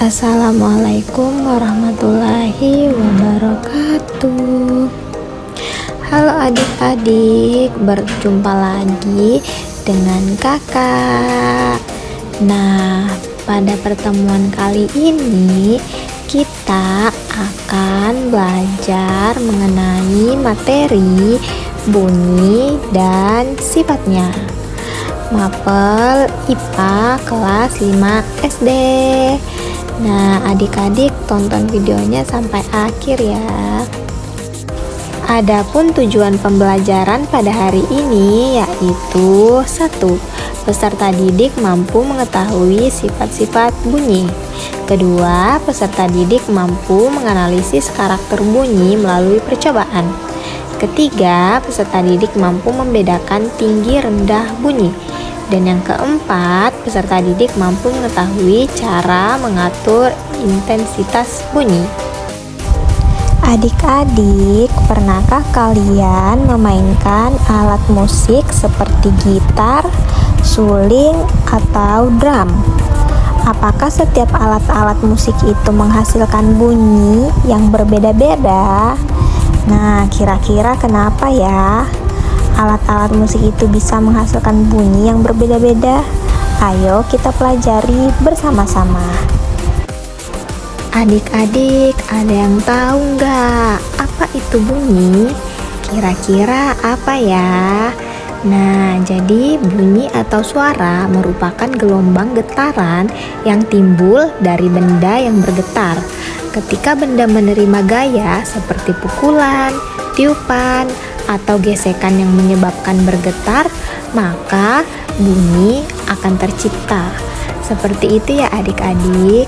Assalamualaikum warahmatullahi wabarakatuh. Halo adik-adik, berjumpa lagi dengan kakak. Nah, pada pertemuan kali ini kita akan belajar mengenai materi bunyi dan sifatnya. Mapel IPA kelas 5 SD. Nah, adik-adik tonton videonya sampai akhir ya. Adapun tujuan pembelajaran pada hari ini yaitu 1. Peserta didik mampu mengetahui sifat-sifat bunyi. Kedua, peserta didik mampu menganalisis karakter bunyi melalui percobaan. Ketiga, peserta didik mampu membedakan tinggi rendah bunyi. Dan yang keempat, peserta didik mampu mengetahui cara mengatur intensitas bunyi. Adik-adik, pernahkah kalian memainkan alat musik seperti gitar, suling, atau drum? Apakah setiap alat-alat musik itu menghasilkan bunyi yang berbeda-beda? Nah, kira-kira kenapa ya alat-alat musik itu bisa menghasilkan bunyi yang berbeda-beda? Ayo kita pelajari bersama-sama. Adik-adik, ada yang tahu nggak apa itu bunyi? Kira-kira apa ya? Nah, jadi bunyi atau suara merupakan gelombang getaran yang timbul dari benda yang bergetar. Ketika benda menerima gaya seperti pukulan, tiupan, atau gesekan yang menyebabkan bergetar, maka bunyi akan tercipta. Seperti itu ya adik-adik.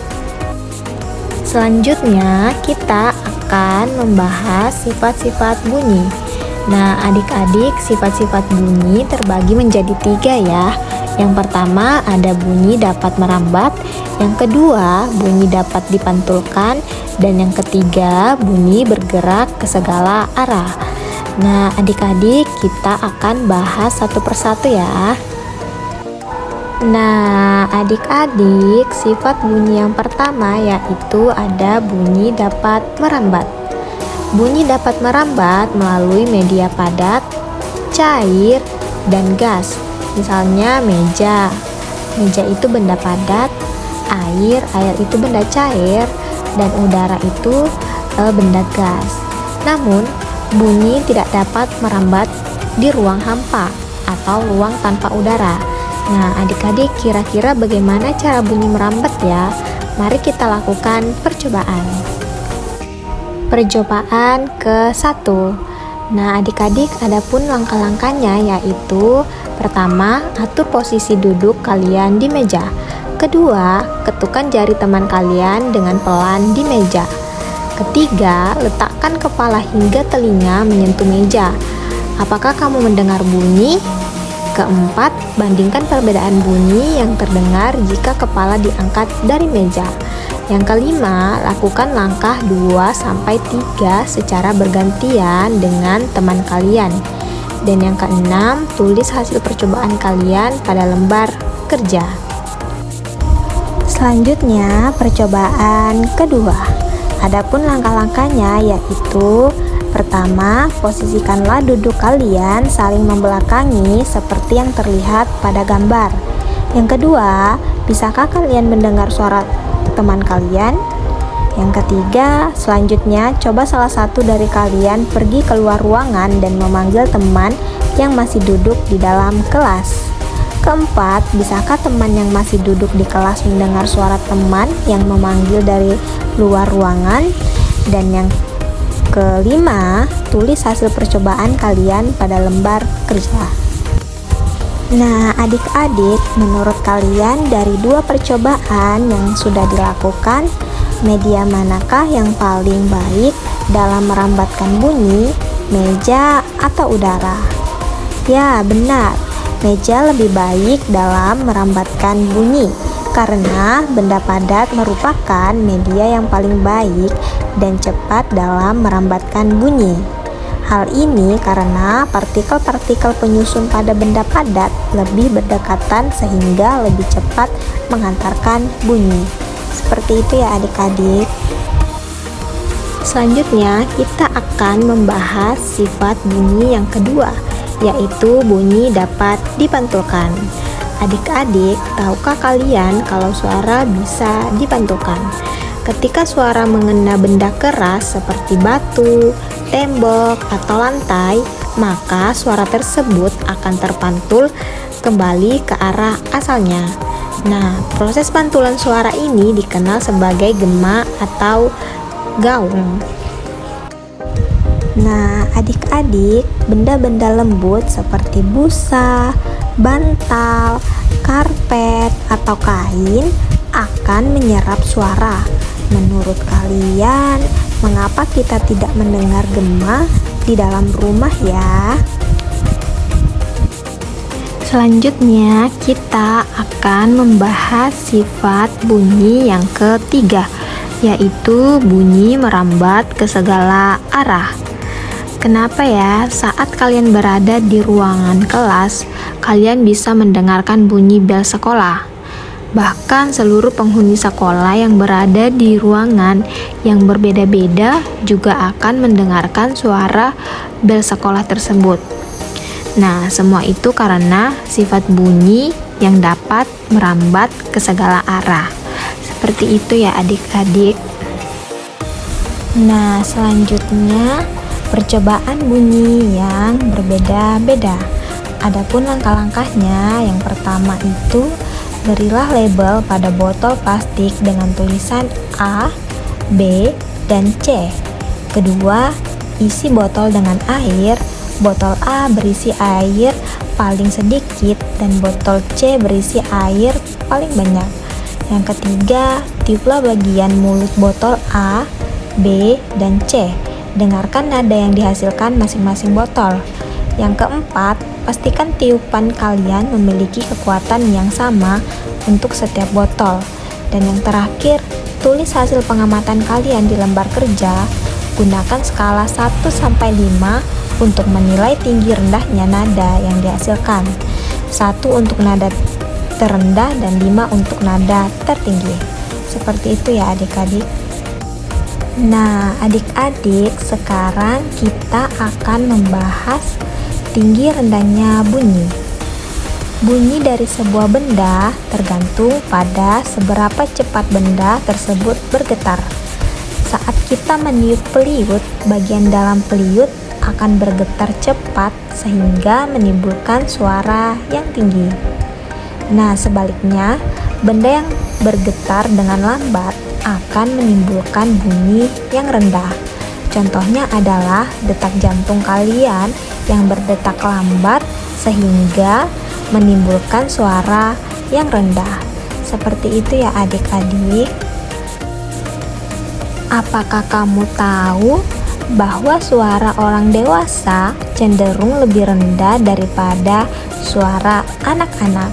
Selanjutnya kita akan membahas sifat-sifat bunyi. Nah, adik-adik, sifat-sifat bunyi terbagi menjadi 3 ya. Yang pertama ada bunyi dapat merambat, yang kedua bunyi dapat dipantulkan, dan yang ketiga bunyi bergerak ke segala arah. Nah, adik-adik, kita akan bahas satu persatu ya. Nah, adik-adik, sifat bunyi yang pertama yaitu ada bunyi dapat merambat. Bunyi dapat merambat melalui media padat, cair, dan gas. Misalnya meja. Meja itu benda padat, air itu benda cair, dan udara itu benda gas. Namun, bunyi tidak dapat merambat di ruang hampa atau ruang tanpa udara. Nah, adik-adik, kira-kira bagaimana cara bunyi merambat ya? Mari kita lakukan percobaan. Percobaan ke-1. Nah, adik-adik, adapun langkah-langkahnya yaitu pertama, atur posisi duduk kalian di meja. Kedua, ketukkan jari teman kalian dengan pelan di meja. Ketiga, letakkan kepala hingga telinga menyentuh meja. Apakah kamu mendengar bunyi? Keempat, bandingkan perbedaan bunyi yang terdengar jika kepala diangkat dari meja. Yang kelima, lakukan langkah 2-3 secara bergantian dengan teman kalian. Dan yang keenam, tulis hasil percobaan kalian pada lembar kerja. Selanjutnya, percobaan kedua. Adapun langkah-langkahnya yaitu pertama, posisikanlah duduk kalian saling membelakangi seperti yang terlihat pada gambar. Yang kedua, bisakah kalian mendengar suara teman kalian? Yang ketiga, selanjutnya coba salah satu dari kalian pergi keluar ruangan dan memanggil teman yang masih duduk di dalam kelas. Keempat, bisakah teman yang masih duduk di kelas mendengar suara teman yang memanggil dari luar ruangan? Dan yang kelima, tulis hasil percobaan kalian pada lembar kerja. Nah, adik-adik, menurut kalian dari 2 percobaan yang sudah dilakukan, media manakah yang paling baik dalam merambatkan bunyi, meja atau udara? Ya, benar. Meja lebih baik dalam merambatkan bunyi karena benda padat merupakan media yang paling baik dan cepat dalam merambatkan bunyi. Hal ini karena partikel-partikel penyusun pada benda padat lebih berdekatan sehingga lebih cepat menghantarkan bunyi. Seperti itu ya adik-adik. Selanjutnya kita akan membahas sifat bunyi yang kedua, yaitu bunyi dapat dipantulkan. Adik-adik, tahukah kalian kalau suara bisa dipantulkan? Ketika suara mengena benda keras seperti batu, tembok, atau lantai, maka suara tersebut akan terpantul kembali ke arah asalnya. Nah, proses pantulan suara ini dikenal sebagai gema atau gaung. Nah, adik-adik, benda-benda lembut seperti busa, bantal, karpet, atau kain akan menyerap suara. Menurut kalian, mengapa kita tidak mendengar gema di dalam rumah ya? Selanjutnya, kita akan membahas sifat bunyi yang ketiga, yaitu bunyi merambat ke segala arah. Kenapa ya saat kalian berada di ruangan kelas, kalian bisa mendengarkan bunyi bel sekolah? Bahkan seluruh penghuni sekolah yang berada di ruangan yang berbeda-beda juga akan mendengarkan suara bel sekolah tersebut. Nah, semua itu karena sifat bunyi yang dapat merambat ke segala arah. Seperti itu ya adik-adik. Nah, selanjutnya percobaan bunyi yang berbeda-beda. Adapun langkah-langkahnya, yang pertama itu berilah label pada botol plastik dengan tulisan A, B, dan C. Kedua, isi botol dengan air. Botol A berisi air paling sedikit dan botol C berisi air paling banyak. Yang ketiga, tiuplah bagian mulut botol A, B, dan C. Dengarkan nada yang dihasilkan masing-masing botol. Yang keempat, pastikan tiupan kalian memiliki kekuatan yang sama untuk setiap botol. Dan yang terakhir, tulis hasil pengamatan kalian di lembar kerja. Gunakan skala 1-5 untuk menilai tinggi rendahnya nada yang dihasilkan. 1 untuk nada terendah dan 5 untuk nada tertinggi. Seperti itu ya adik-adik. Nah, adik-adik, sekarang kita akan membahas tinggi rendahnya bunyi. Bunyi dari sebuah benda tergantung pada seberapa cepat benda tersebut bergetar. Saat kita meniup peliut, bagian dalam peliut akan bergetar cepat sehingga menimbulkan suara yang tinggi. Nah, sebaliknya, benda yang bergetar dengan lambat akan menimbulkan bunyi yang rendah. Contohnya adalah detak jantung kalian yang berdetak lambat sehingga menimbulkan suara yang rendah. Seperti itu ya adik-adik. Apakah kamu tahu bahwa suara orang dewasa cenderung lebih rendah daripada suara anak-anak?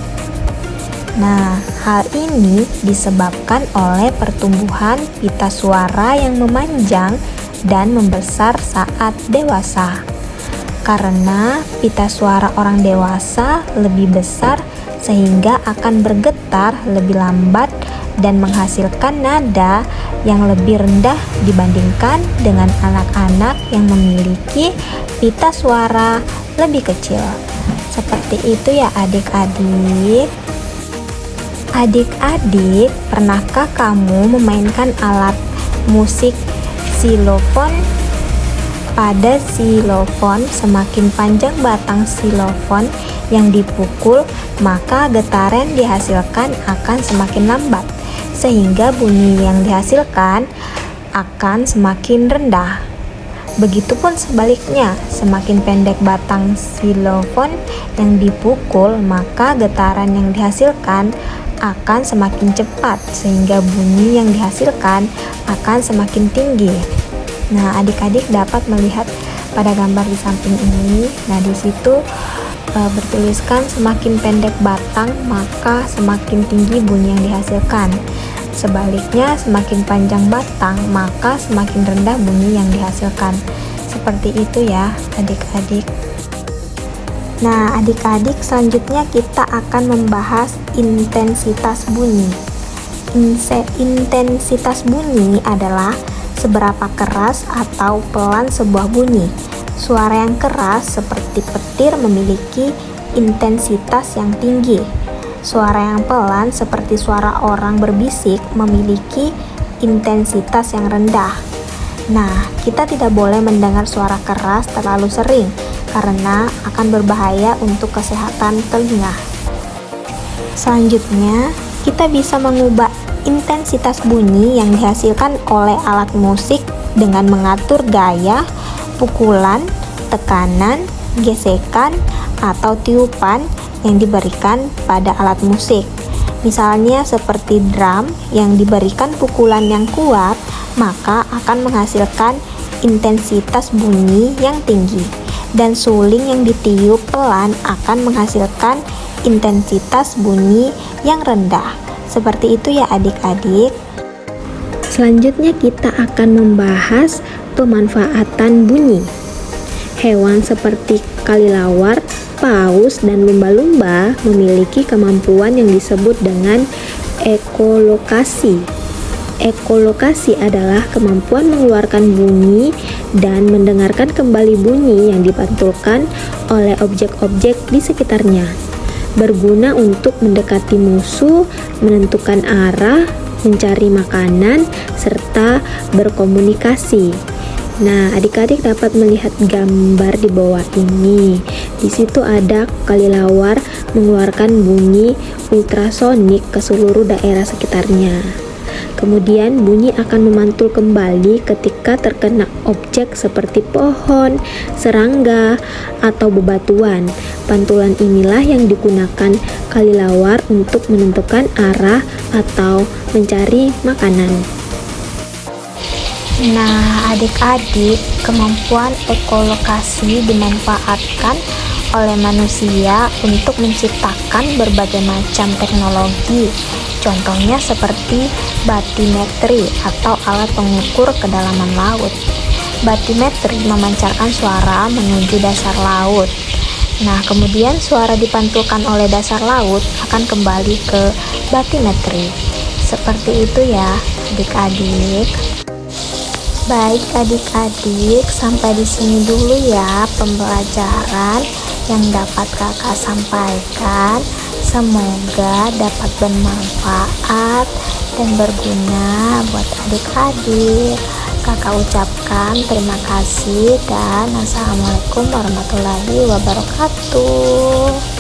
Nah, hal ini disebabkan oleh pertumbuhan pita suara yang memanjang dan membesar saat dewasa. Karena pita suara orang dewasa lebih besar sehingga akan bergetar lebih lambat dan menghasilkan nada yang lebih rendah dibandingkan dengan anak-anak yang memiliki pita suara lebih kecil. Seperti itu ya adik-adik. Adik-adik, pernahkah kamu memainkan alat musik xilofon? Pada xilofon, semakin panjang batang xilofon yang dipukul, maka getaran dihasilkan akan semakin lambat, sehingga bunyi yang dihasilkan akan semakin rendah. Begitupun sebaliknya, semakin pendek batang xilofon yang dipukul, maka getaran yang dihasilkan akan semakin cepat, sehingga bunyi yang dihasilkan akan semakin tinggi. Nah, adik-adik dapat melihat pada gambar di samping ini. Nah, di situ bertuliskan semakin pendek batang maka semakin tinggi bunyi yang dihasilkan. Sebaliknya, semakin panjang batang maka semakin rendah bunyi yang dihasilkan. Seperti itu ya adik-adik. Nah, adik-adik, selanjutnya kita akan membahas intensitas bunyi. Intensitas bunyi adalah seberapa keras atau pelan sebuah bunyi. Suara yang keras seperti petir memiliki intensitas yang tinggi. Suara yang pelan seperti suara orang berbisik memiliki intensitas yang rendah. Nah, kita tidak boleh mendengar suara keras terlalu sering karena akan berbahaya untuk kesehatan telinga. Selanjutnya, kita bisa mengubah intensitas bunyi yang dihasilkan oleh alat musik dengan mengatur gaya, pukulan, tekanan, gesekan, atau tiupan yang diberikan pada alat musik. Misalnya seperti drum yang diberikan pukulan yang kuat, maka akan menghasilkan intensitas bunyi yang tinggi, dan suling yang ditiup pelan akan menghasilkan intensitas bunyi yang rendah. Seperti itu ya adik-adik. Selanjutnya kita akan membahas pemanfaatan bunyi. Hewan seperti kelelawar, paus, dan lumba-lumba memiliki kemampuan yang disebut dengan ekolokasi. Ekolokasi adalah kemampuan mengeluarkan bunyi dan mendengarkan kembali bunyi yang dipantulkan oleh objek-objek di sekitarnya. Berguna untuk mendekati musuh, menentukan arah, mencari makanan, serta berkomunikasi. Nah, adik-adik dapat melihat gambar di bawah ini. Di situ ada kelelawar mengeluarkan bunyi ultrasonik ke seluruh daerah sekitarnya. Kemudian bunyi akan memantul kembali ketika terkena objek seperti pohon, serangga, atau bebatuan. Pantulan inilah yang digunakan kelelawar untuk menentukan arah atau mencari makanan. Nah, adik-adik, kemampuan ekolokasi dimanfaatkan oleh manusia untuk menciptakan berbagai macam teknologi. Contohnya seperti batimetri atau alat pengukur kedalaman laut. Batimetri memancarkan suara menuju dasar laut. Nah, kemudian suara dipantulkan oleh dasar laut akan kembali ke batimetri. Seperti itu ya, adik-adik. Baik adik-adik, sampai di sini dulu ya pembelajaran yang dapat kakak sampaikan. Semoga dapat bermanfaat dan berguna buat adik-adik. Kakak ucapkan terima kasih dan assalamualaikum warahmatullahi wabarakatuh.